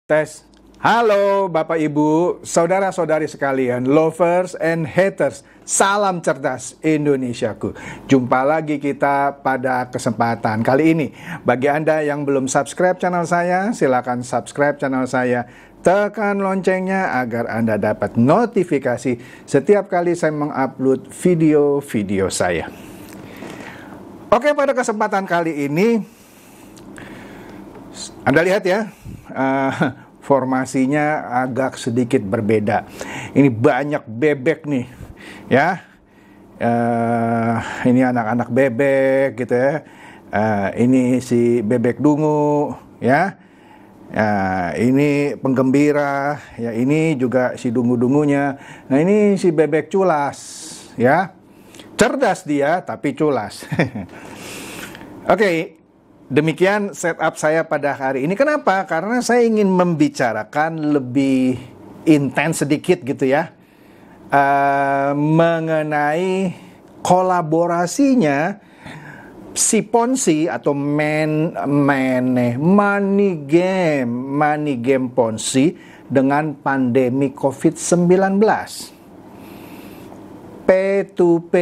Tes. Halo Bapak Ibu, saudara-saudari sekalian, lovers and haters, salam cerdas Indonesiaku. Jumpa lagi kita pada kesempatan kali ini. Bagi Anda yang belum subscribe channel saya, silakan subscribe channel saya. Tekan loncengnya agar Anda dapat notifikasi setiap kali saya mengupload video-video saya. Oke, pada kesempatan kali ini, Anda lihat ya, formasinya agak sedikit berbeda. Ini banyak bebek nih, ya. Ini anak-anak bebek gitu ya. Ini si bebek dungu, ya. Ini penggembira, ya. Ini juga si dungu-dungunya. Nah, ini si bebek culas, ya. Cerdas dia, tapi culas. Oke. Demikian setup saya pada hari ini. Kenapa? Karena saya ingin membicarakan lebih intens sedikit gitu ya, mengenai kolaborasinya si Ponzi atau money game Ponzi dengan pandemi COVID-19. P2P,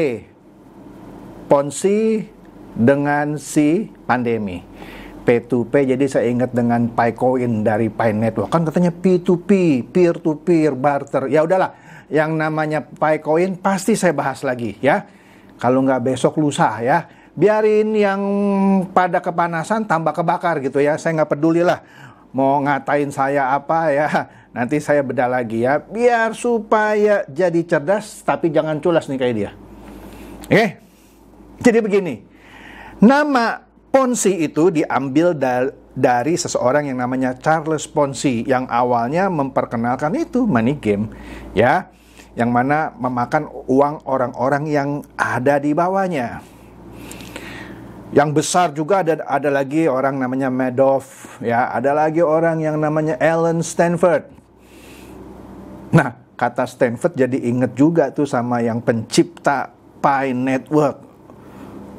Ponzi dengan si pandemi. P2P, jadi saya ingat dengan Picoin dari Pi Network. Kan katanya P2P, peer to peer, barter. Ya udahlah, yang namanya Picoin pasti saya bahas lagi ya. Kalau nggak besok lusa ya. Biarin yang pada kepanasan tambah kebakar gitu ya. Saya nggak peduli lah mau ngatain saya apa ya. Nanti saya bedah lagi ya. Biar supaya jadi cerdas tapi jangan culas nih kayak dia. Oke? Jadi begini. Nama Ponzi itu diambil dari seseorang yang namanya Charles Ponzi, yang awalnya memperkenalkan itu money game, ya, yang mana memakan uang orang-orang yang ada di bawahnya. Yang besar juga ada lagi orang namanya Madoff, ya, ada lagi orang yang namanya Alan Stanford. Nah, kata Stanford jadi inget juga tuh sama yang pencipta Pi Network.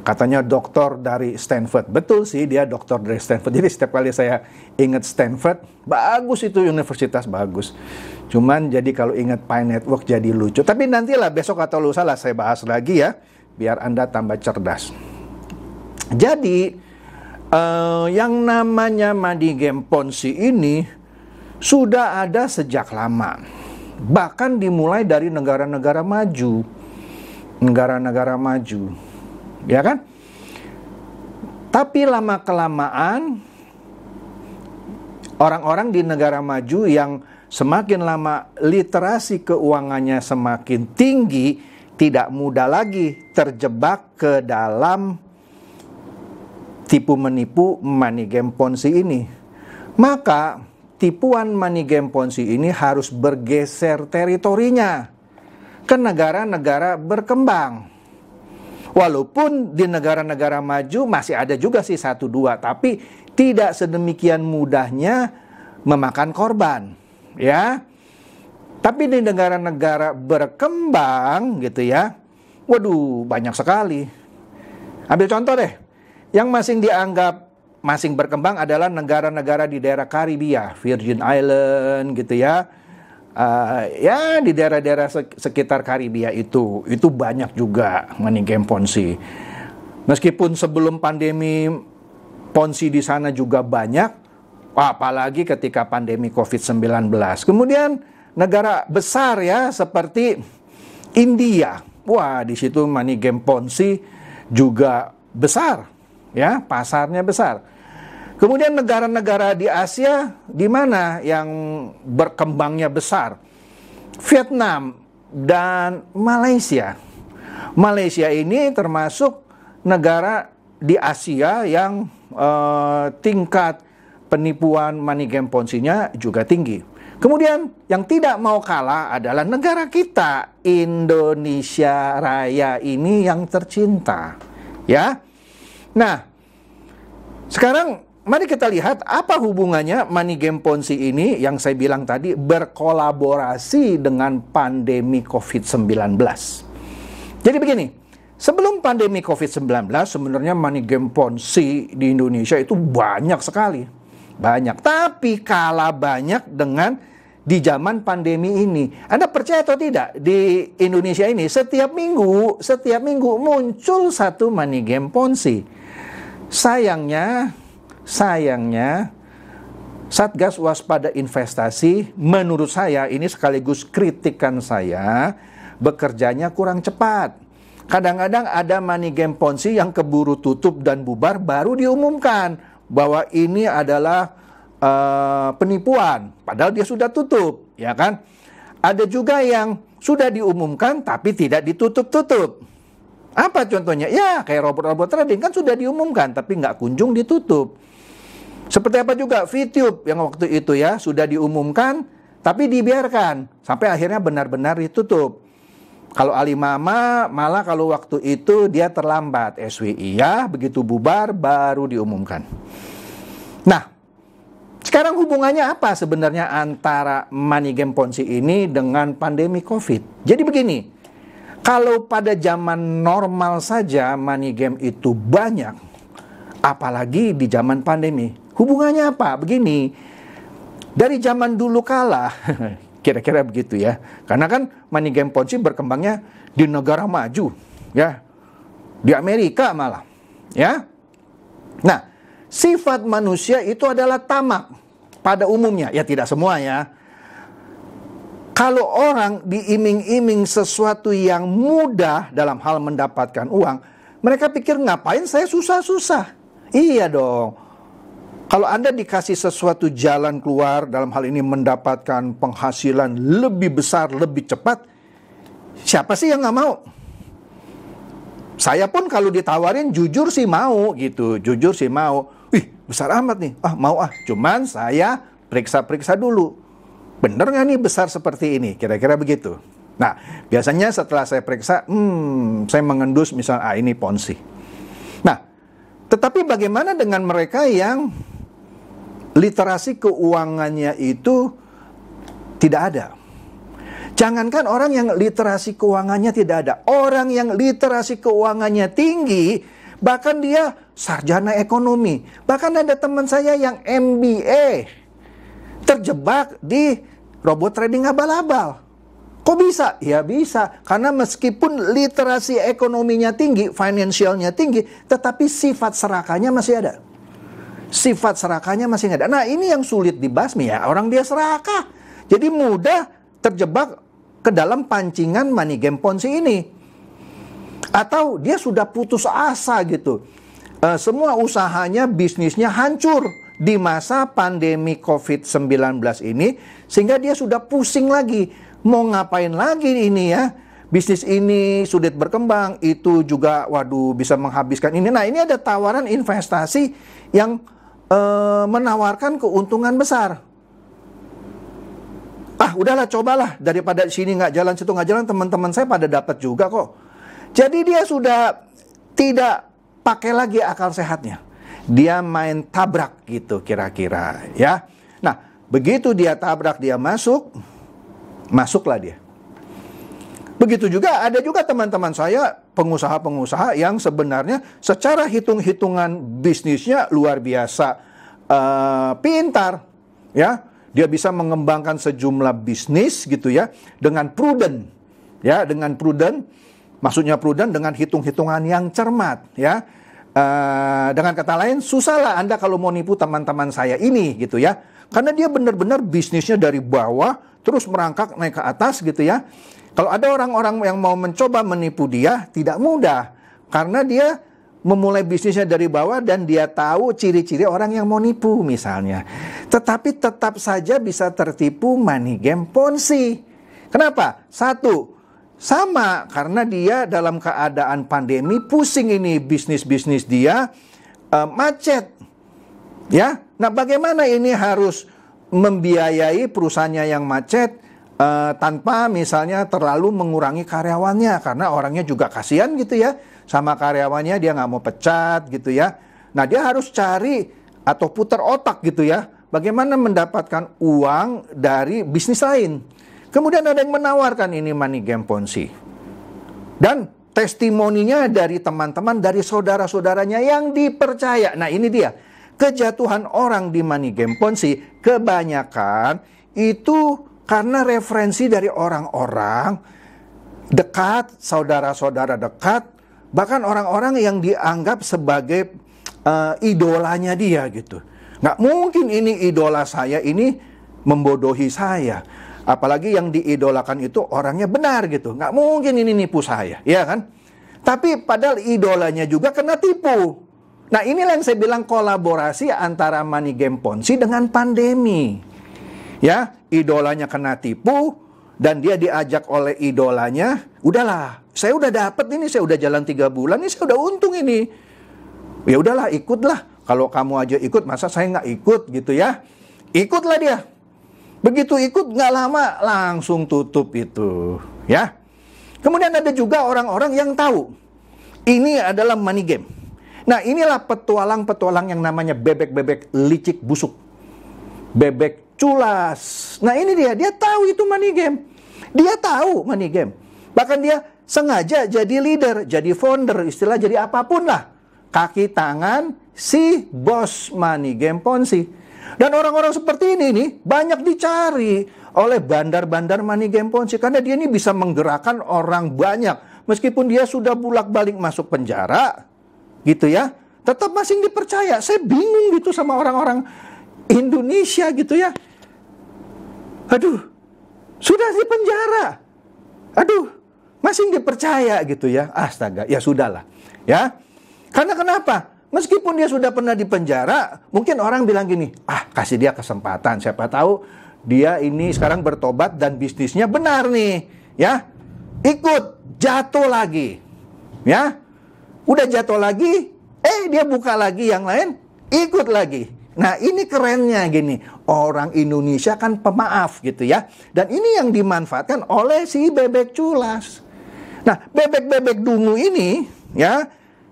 Katanya doktor dari Stanford. Betul sih, dia doktor dari Stanford. Jadi setiap kali saya ingat Stanford, bagus itu universitas, bagus. Cuman jadi kalau ingat Pi Network jadi lucu. Tapi nantilah besok atau lusa lah saya bahas lagi ya, biar Anda tambah cerdas. Jadi yang namanya money game Ponzi ini sudah ada sejak lama. Bahkan dimulai dari negara-negara maju. Negara-negara maju. Ya kan? Tapi lama-kelamaan orang-orang di negara maju yang semakin lama literasi keuangannya semakin tinggi, tidak mudah lagi terjebak ke dalam tipu-menipu money game Ponzi ini. Maka tipuan money game Ponzi ini harus bergeser teritorinya ke negara-negara berkembang. Walaupun di negara-negara maju masih ada juga sih 1-2, tapi tidak sedemikian mudahnya memakan korban, ya. Tapi di negara-negara berkembang gitu ya, waduh banyak sekali. Ambil contoh deh, yang masing dianggap masing berkembang adalah negara-negara di daerah Karibia, Virgin Island gitu ya. Ya di daerah-daerah sekitar Karibia itu banyak juga money game Ponzi. Meskipun sebelum pandemi Ponzi di sana juga banyak, apalagi ketika pandemi COVID-19. Kemudian negara besar ya seperti India, wah di situ money game Ponzi juga besar, ya pasarnya besar. Kemudian negara-negara di Asia, di mana yang berkembangnya besar? Vietnam dan Malaysia. Malaysia ini termasuk negara di Asia yang tingkat penipuan money game Ponzi-nya juga tinggi. Kemudian yang tidak mau kalah adalah negara kita, Indonesia Raya ini yang tercinta. Ya. Nah, sekarang mari kita lihat apa hubungannya money game Ponzi ini yang saya bilang tadi berkolaborasi dengan pandemi COVID-19. Jadi begini, sebelum pandemi COVID-19 sebenarnya money game Ponzi di Indonesia itu banyak sekali. Banyak. Tapi kalah banyak dengan di zaman pandemi ini. Anda percaya atau tidak? Di Indonesia ini setiap minggu muncul satu money game Ponzi. Sayangnya Satgas Waspada Investasi, menurut saya, ini sekaligus kritikan saya, bekerjanya kurang cepat. Kadang-kadang ada money game Ponzi yang keburu tutup dan bubar, baru diumumkan bahwa ini adalah penipuan, padahal dia sudah tutup, ya kan? Ada juga yang sudah diumumkan tapi tidak ditutup-tutup. Apa contohnya? Ya, kayak robot-robot trading kan sudah diumumkan tapi nggak kunjung ditutup. Seperti apa juga VTube yang waktu itu ya, sudah diumumkan tapi dibiarkan sampai akhirnya benar-benar ditutup. Kalau Alimama malah kalau waktu itu dia terlambat, SWI ya, begitu bubar baru diumumkan. Nah, sekarang hubungannya apa sebenarnya antara money game Ponzi ini dengan pandemi COVID? Jadi begini, kalau pada zaman normal saja money game itu banyak, apalagi di zaman pandemi. Hubungannya apa? Begini, dari zaman dulu kala, kira-kira begitu ya. Karena kan money game Ponzi berkembangnya di negara maju, ya, di Amerika malah, ya. Nah, sifat manusia itu adalah tamak pada umumnya, ya tidak semua ya. Kalau orang diiming-iming sesuatu yang mudah dalam hal mendapatkan uang, mereka pikir ngapain saya susah-susah. Iya dong. Kalau Anda dikasih sesuatu jalan keluar, dalam hal ini mendapatkan penghasilan lebih besar, lebih cepat, siapa sih yang nggak mau? Saya pun kalau ditawarin jujur sih mau gitu, jujur sih mau. Wih, besar amat nih, mau cuman saya periksa-periksa dulu. Bener nggak nih besar seperti ini? Kira-kira begitu. Nah, biasanya setelah saya periksa, saya mengendus misal, ini Ponzi. Nah, tetapi bagaimana dengan mereka yang literasi keuangannya itu tidak ada? Jangankan orang yang literasi keuangannya tidak ada, orang yang literasi keuangannya tinggi, bahkan dia sarjana ekonomi. Bahkan ada teman saya yang MBA terjebak di robot trading abal-abal. Kok bisa? Ya bisa, karena meskipun literasi ekonominya tinggi, finansialnya tinggi, tetapi sifat serakahnya masih ada. Sifat serakahnya masih ada. Nah, ini yang sulit dibasmi ya, orang dia serakah. Jadi mudah terjebak ke dalam pancingan money game Ponzi ini. Atau dia sudah putus asa gitu. Semua usahanya, bisnisnya hancur di masa pandemi COVID-19 ini, sehingga dia sudah pusing lagi. Mau ngapain lagi ini ya? Bisnis ini sulit berkembang, itu juga waduh bisa menghabiskan ini. Nah, ini ada tawaran investasi yang menawarkan keuntungan besar. Udahlah, cobalah, daripada sini nggak jalan, situ nggak jalan, teman-teman saya pada dapat juga kok. Jadi dia sudah tidak pakai lagi akal sehatnya. Dia main tabrak gitu kira-kira ya. Nah, begitu dia tabrak, dia masuklah dia. Begitu juga ada juga teman-teman saya, pengusaha-pengusaha yang sebenarnya secara hitung-hitungan bisnisnya luar biasa pintar ya. Dia bisa mengembangkan sejumlah bisnis gitu ya dengan prudent. Ya, dengan prudent, maksudnya prudent dengan hitung-hitungan yang cermat ya. Dengan kata lain, susahlah Anda kalau mau nipu teman-teman saya ini gitu ya. Karena dia benar-benar bisnisnya dari bawah terus merangkak naik ke atas gitu ya. Kalau ada orang-orang yang mau mencoba menipu dia, tidak mudah. Karena dia memulai bisnisnya dari bawah dan dia tahu ciri-ciri orang yang mau nipu misalnya. Tetapi tetap saja bisa tertipu money game Ponzi. Kenapa? Satu, sama karena dia dalam keadaan pandemi pusing ini bisnis-bisnis dia macet. Ya. Nah, bagaimana ini harus membiayai perusahaannya yang macet tanpa misalnya terlalu mengurangi karyawannya, karena orangnya juga kasihan gitu ya sama karyawannya, dia nggak mau pecat gitu ya. Nah, dia harus cari atau putar otak gitu ya, bagaimana mendapatkan uang dari bisnis lain. Kemudian ada yang menawarkan ini money game Ponzi. Dan testimoninya dari teman-teman, dari saudara-saudaranya yang dipercaya. Nah, ini dia. kejatuhan orang di money game Ponzi kebanyakan itu karena referensi dari orang-orang dekat, saudara-saudara dekat, bahkan orang-orang yang dianggap sebagai idolanya dia gitu. Nggak mungkin ini idola saya ini membodohi saya. Apalagi yang diidolakan itu orangnya benar gitu. Nggak mungkin ini nipu saya, ya kan? Tapi padahal idolanya juga kena tipu. Nah, inilah yang saya bilang kolaborasi antara money game Ponzi dengan pandemi. Ya, idolanya kena tipu dan dia diajak oleh idolanya, udahlah, saya udah dapat ini, saya udah jalan 3 bulan, ini saya udah untung ini. Ya udahlah, ikutlah. Kalau kamu aja ikut, masa saya nggak ikut gitu ya? Ikutlah dia. Begitu ikut, nggak lama langsung tutup itu, ya. Kemudian ada juga orang-orang yang tahu ini adalah money game. Nah, inilah petualang-petualang yang namanya bebek-bebek licik busuk. Bebek culas. Nah, ini dia tahu itu money game. Dia tahu money game. Bahkan dia sengaja jadi leader, jadi founder, istilah jadi apapun lah. Kaki tangan si bos money game Ponzi. Dan orang-orang seperti ini nih banyak dicari oleh bandar-bandar money game Ponzi. Karena dia ini bisa menggerakkan orang banyak. Meskipun dia sudah bolak-balik masuk penjara, gitu ya, tetap masih dipercaya. Saya bingung gitu sama orang-orang Indonesia gitu ya. Aduh, sudah di penjara. Aduh, masih dipercaya gitu ya. Astaga, ya sudahlah. Ya, karena kenapa? Meskipun dia sudah pernah di penjara, mungkin orang bilang gini, kasih dia kesempatan. Siapa tahu dia ini sekarang bertobat dan bisnisnya benar nih. Ya, ikut, jatuh lagi. Ya, udah jatuh lagi, dia buka lagi yang lain, ikut lagi. Nah, ini kerennya gini, orang Indonesia kan pemaaf gitu ya. Dan ini yang dimanfaatkan oleh si bebek culas. Nah, bebek-bebek dungu ini ya,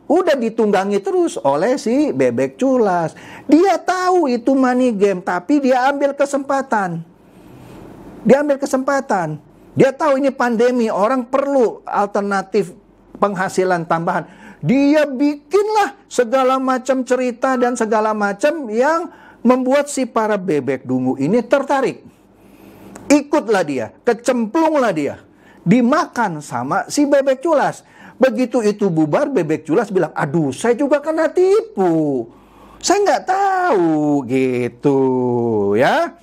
udah ditunggangi terus oleh si bebek culas. Dia tahu itu money game, tapi dia ambil kesempatan. Dia tahu ini pandemi, orang perlu alternatif penghasilan tambahan. Dia bikinlah segala macam cerita dan segala macam yang membuat si para bebek dungu ini tertarik. Ikutlah dia, kecemplunglah dia, dimakan sama si bebek culas. Begitu itu bubar, bebek culas bilang, aduh, saya juga kena tipu. Saya nggak tahu gitu ya.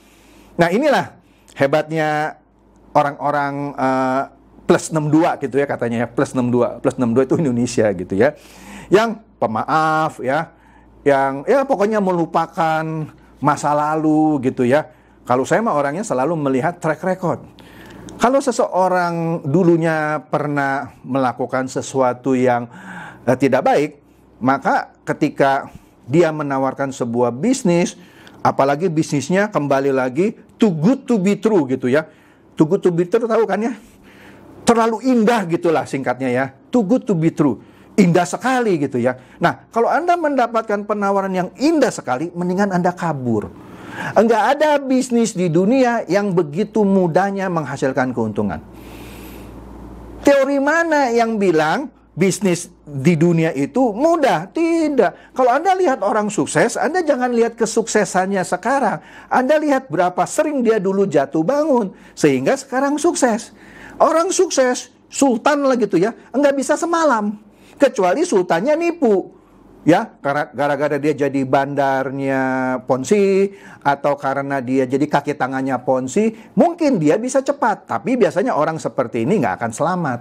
Nah, inilah hebatnya orang-orang plus 62 gitu ya katanya ya, plus 62 itu Indonesia gitu ya, yang pemaaf ya, yang ya pokoknya melupakan masa lalu gitu ya. Kalau saya mah orangnya selalu melihat track record. Kalau seseorang dulunya pernah melakukan sesuatu yang tidak baik, maka ketika dia menawarkan sebuah bisnis, apalagi bisnisnya kembali lagi too good to be true gitu ya. Too good to be true tahu kan ya? Terlalu indah gitulah singkatnya ya. Too good to be true. Indah sekali gitu ya. Nah, kalau Anda mendapatkan penawaran yang indah sekali, mendingan Anda kabur. Enggak ada bisnis di dunia yang begitu mudahnya menghasilkan keuntungan. Teori mana yang bilang bisnis di dunia itu mudah? Tidak. Kalau Anda lihat orang sukses, Anda jangan lihat kesuksesannya sekarang. Anda lihat berapa sering dia dulu jatuh bangun, sehingga sekarang sukses. Orang sukses, sultan lah gitu ya, enggak bisa semalam. Kecuali sultannya nipu. Ya, gara-gara dia jadi bandarnya Ponzi, atau karena dia jadi kaki tangannya Ponzi, mungkin dia bisa cepat. Tapi biasanya orang seperti ini nggak akan selamat.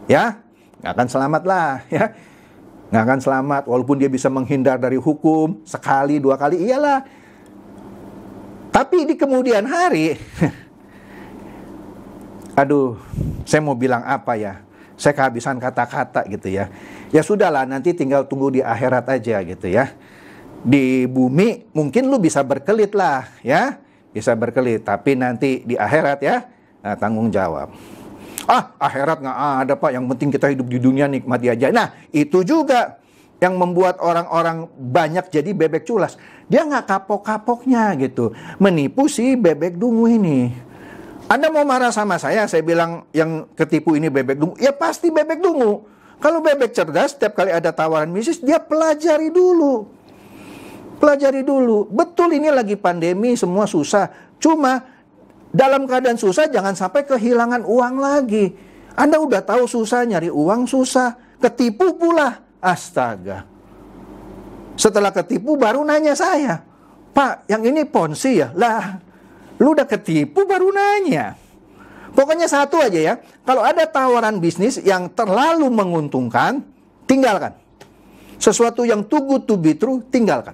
Ya, nggak akan selamat lah. Ya, nggak akan selamat. Walaupun dia bisa menghindar dari hukum sekali, 2 kali, iyalah. Tapi di kemudian hari, aduh, saya mau bilang apa ya? Saya kehabisan kata-kata gitu ya. Ya sudahlah, nanti tinggal tunggu di akhirat aja gitu ya. Di bumi mungkin lu bisa berkelit lah ya. Bisa berkelit, tapi nanti di akhirat ya, tanggung jawab. Akhirat nggak ada Pak, yang penting kita hidup di dunia nikmati aja. Nah, itu juga yang membuat orang-orang banyak jadi bebek culas. Dia nggak kapok-kapoknya gitu, menipu si bebek dungu ini. Anda mau marah sama saya bilang yang ketipu ini bebek dungu. Ya pasti bebek dungu. Kalau bebek cerdas, setiap kali ada tawaran bisnis, dia pelajari dulu. Pelajari dulu. Betul ini lagi pandemi, semua susah. Cuma dalam keadaan susah jangan sampai kehilangan uang lagi. Anda udah tahu susah, nyari uang susah, ketipu pula. Astaga. Setelah ketipu baru nanya saya, "Pak, yang ini ponzi ya?" Lah, lu udah ketipu baru nanya. Pokoknya satu aja ya, kalau ada tawaran bisnis yang terlalu menguntungkan, tinggalkan. Sesuatu yang too good to be true, tinggalkan.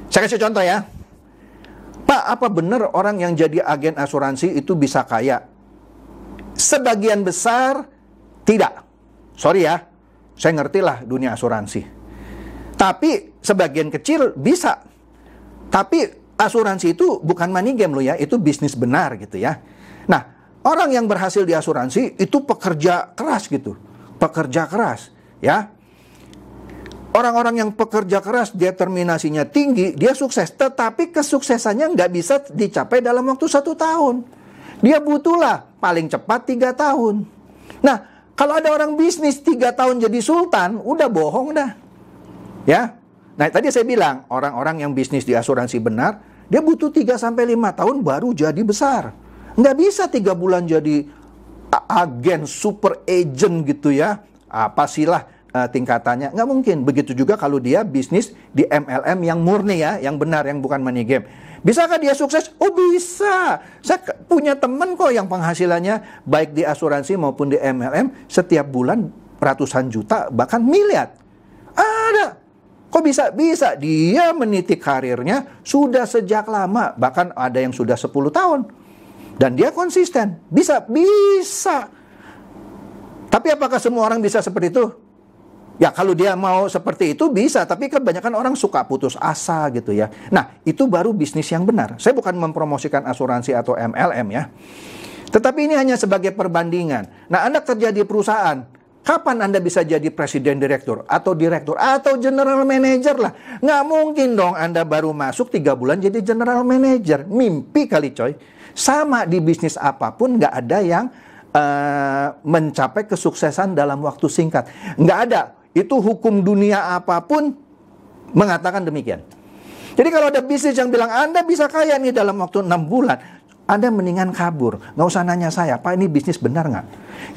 Saya kasih contoh ya. Pak, apa benar orang yang jadi agen asuransi itu bisa kaya? Sebagian besar tidak. Sorry ya, saya ngerti lah dunia asuransi. Tapi sebagian kecil bisa. Tapi asuransi itu bukan money game loh ya, itu bisnis benar gitu ya. Nah, orang yang berhasil di asuransi itu pekerja keras gitu. Pekerja keras ya. Orang-orang yang pekerja keras, determinasinya tinggi, dia sukses. Tetapi kesuksesannya nggak bisa dicapai dalam waktu 1 tahun. Dia butuhlah paling cepat 3 tahun. Nah, kalau ada orang bisnis 3 tahun jadi sultan, udah bohong dah. Ya. Nah, tadi saya bilang, orang-orang yang bisnis di asuransi benar, dia butuh 3-5 tahun baru jadi besar. Nggak bisa 3 bulan jadi agen, super agent gitu ya. Apa sih lah tingkatannya, nggak mungkin. Begitu juga kalau dia bisnis di MLM yang murni ya, yang benar, yang bukan money game. Bisakah dia sukses? Oh bisa. Saya punya teman kok yang penghasilannya baik di asuransi maupun di MLM setiap bulan ratusan juta bahkan miliar. Ada. Kok bisa? Bisa. Dia meniti karirnya sudah sejak lama, bahkan ada yang sudah 10 tahun. Dan dia konsisten. Bisa. Tapi apakah semua orang bisa seperti itu? Ya kalau dia mau seperti itu bisa, tapi kebanyakan orang suka putus asa gitu ya. Nah, itu baru bisnis yang benar. Saya bukan mempromosikan asuransi atau MLM ya. Tetapi ini hanya sebagai perbandingan. Nah, Anda kerja di perusahaan, kapan Anda bisa jadi presiden direktur atau general manager lah. Nggak mungkin dong Anda baru masuk 3 bulan jadi general manager. Mimpi kali coy. Sama di bisnis apapun nggak ada yang mencapai kesuksesan dalam waktu singkat. Nggak ada. Itu hukum dunia apapun mengatakan demikian. Jadi kalau ada bisnis yang bilang Anda bisa kaya nih dalam waktu 6 bulan, Anda mendingan kabur. Nggak usah nanya saya, Pak ini bisnis benar nggak?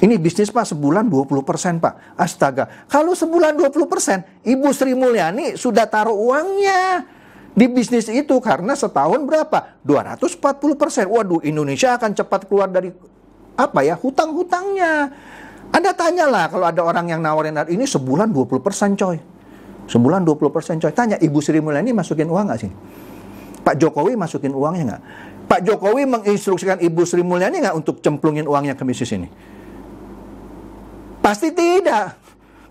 Ini bisnis Pak sebulan 20% Pak. Astaga, kalau sebulan 20%, Ibu Sri Mulyani sudah taruh uangnya di bisnis itu karena setahun berapa? 240%. Waduh, Indonesia akan cepat keluar dari hutang-hutangnya. Anda tanyalah kalau ada orang yang nawarin ini sebulan 20% coy. Sebulan 20% coy. Tanya Ibu Sri Mulyani masukin uang nggak sih? Pak Jokowi masukin uangnya nggak? Pak Jokowi menginstruksikan Ibu Sri Mulyani nggak untuk cemplungin uangnya ke bisnis ini? Pasti tidak.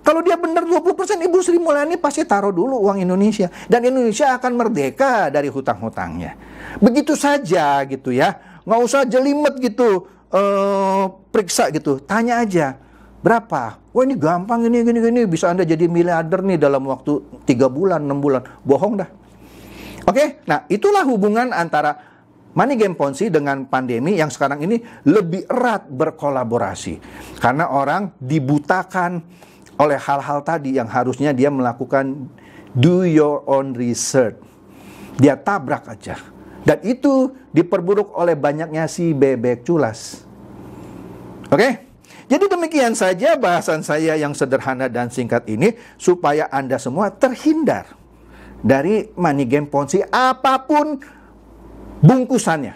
Kalau dia benar 20%, Ibu Sri Mulyani pasti taruh dulu uang Indonesia. Dan Indonesia akan merdeka dari hutang-hutangnya. Begitu saja gitu ya. Nggak usah jelimet gitu. Periksa gitu. Tanya aja. Berapa? Wah ini gampang gini. Bisa Anda jadi miliarder nih dalam waktu 3 bulan, 6 bulan. Bohong dah. Oke? Nah itulah hubungan antara money game Ponzi dengan pandemi yang sekarang ini lebih erat berkolaborasi. Karena orang dibutakan oleh hal-hal tadi yang harusnya dia melakukan do your own research. Dia tabrak aja. Dan itu diperburuk oleh banyaknya si bebek culas. Oke? Jadi demikian saja bahasan saya yang sederhana dan singkat ini supaya Anda semua terhindar dari money game Ponzi apapun bungkusannya.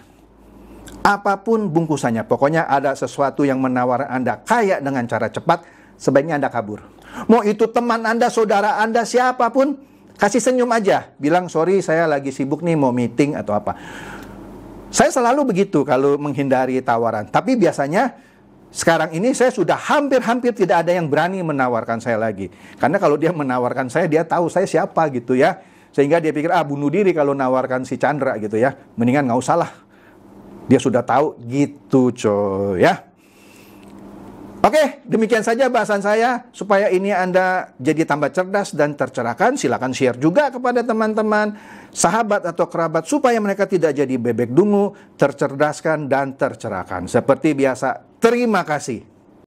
Apapun bungkusannya. Pokoknya ada sesuatu yang menawarkan Anda kaya dengan cara cepat, sebaiknya Anda kabur. Mau itu teman Anda, saudara Anda, siapapun, kasih senyum aja. Bilang, sorry saya lagi sibuk nih mau meeting atau apa. Saya selalu begitu kalau menghindari tawaran. Tapi biasanya sekarang ini saya sudah hampir tidak ada yang berani menawarkan saya lagi. Karena kalau dia menawarkan saya, dia tahu saya siapa gitu ya. Sehingga dia pikir, bunuh diri kalau nawarkan si Chandra gitu ya. Mendingan nggak usah lah. Dia sudah tahu gitu coy ya. Oke, demikian saja bahasan saya. Supaya ini Anda jadi tambah cerdas dan tercerahkan, silakan share juga kepada teman-teman, sahabat atau kerabat, supaya mereka tidak jadi bebek dungu, tercerdaskan dan tercerahkan. Seperti biasa, terima kasih.